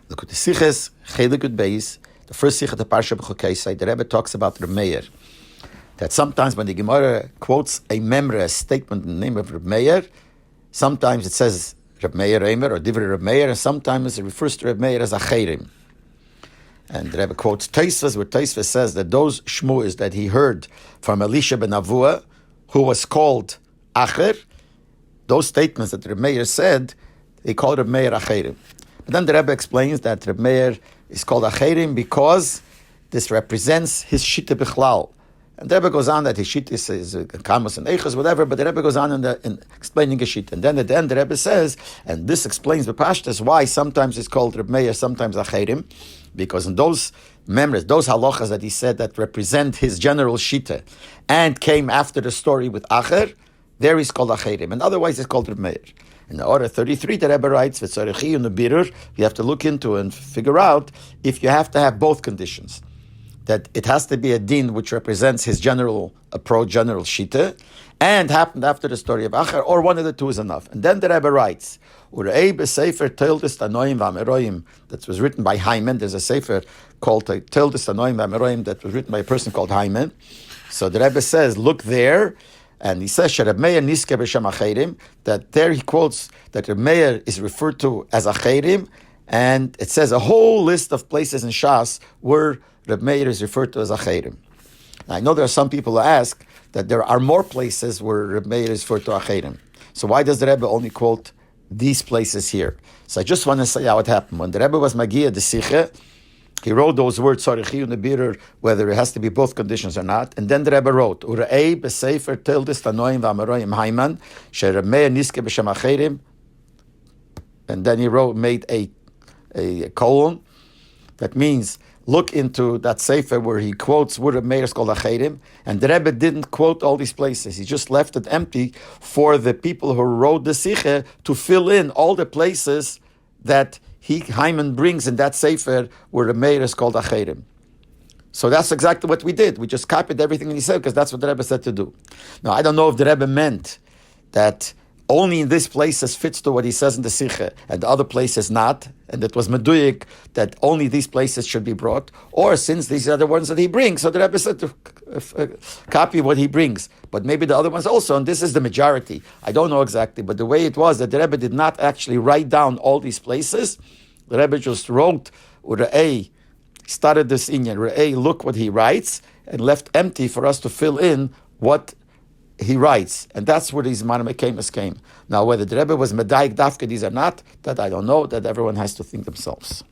Lekutei Sichos, Chelek Beis, the first Sichos of the Parsha B'Chokei, the Rebbe talks about the Meir. That sometimes when the Gemara quotes a memra, a statement in the name of Rebbe Meir, sometimes it says Rebbe Meir Eimer or Divrei Rebbe Meir, and sometimes it refers to Rebbe Meir as Acheirim. And the Rebbe quotes Tosfos, where Tosfos says that those shmuas that he heard from Elisha ben Avua, who was called Acher, those statements that Rebbe Meir said, they called Rebbe Meir Acheirim. But then the Rebbe explains that Rebbe Meir is called Acheirim because this represents his Shita Bichlal. And the Rebbe goes on that his Shita is Kamos and Eichos, whatever, but the Rebbe goes on in explaining his Shita. And then at the end the Rebbe says, and this explains the Pashtas, why sometimes it's called Rebbe Meir, sometimes Acheirim, because in those memories, those halachas that he said that represent his general Shita and came after the story with Acher, there he's called Acheirim, and otherwise it's called Rebbe Meir. In the order 33, the Rebbe writes, you have to look into and figure out if you have to have both conditions. That it has to be a din which represents his general approach, general shita, and happened after the story of Acher, or one of the two is enough. And then the Rebbe writes, that was written by Hyman. There's a sefer called Tildes Tanoim V'Ameroim that was written by a person called Hyman. So the Rebbe says, look there, and he says, Rebbe Meir niske b'shem Acheirim, that there he quotes that Rebbe Meir is referred to as Acheirim, and it says a whole list of places in Shas where Rebbe Meir is referred to as Acheirim. Now, I know there are some people who ask that there are more places where Rebbe Meir is referred to Acheirim. So why does the Rebbe only quote these places here? So I just want to say how it happened. When the Rebbe was Magiya the Sicha, he wrote those words, Tzarichiyu Nebirur, whether it has to be both conditions or not. And then the Rebbe wrote, Urei b'sefer tildes tanoim v'ameroim haiman, she'Rebbe Meir niske b'shem Acheirim. And then he made a colon. That means, look into that sefer where he quotes where Rebbe Meir is called Acheirim, and the Rebbe didn't quote all these places. He just left it empty for the people who wrote the Sicha to fill in all the places that Hyman brings in that sefer where Rebbe Meir is called Acheirim. So that's exactly what we did. We just copied everything he said because that's what the Rebbe said to do. Now, I don't know if the Rebbe meant that only in this places fits to what he says in the Sicha, and the other places not, and it was meduyik that only these places should be brought, or since these are the ones that he brings, so the Rebbe said to copy what he brings, but maybe the other ones also, and this is the majority. I don't know exactly, but the way it was that the Rebbe did not actually write down all these places. The Rebbe just wrote, Re'ei, started this inyan, Re'ei, look what he writes, and left empty for us to fill in what he writes, and that's where these Manamakemas came. Now, whether the Rebbe was Medaik Dafka, these are not, that I don't know, that everyone has to think themselves.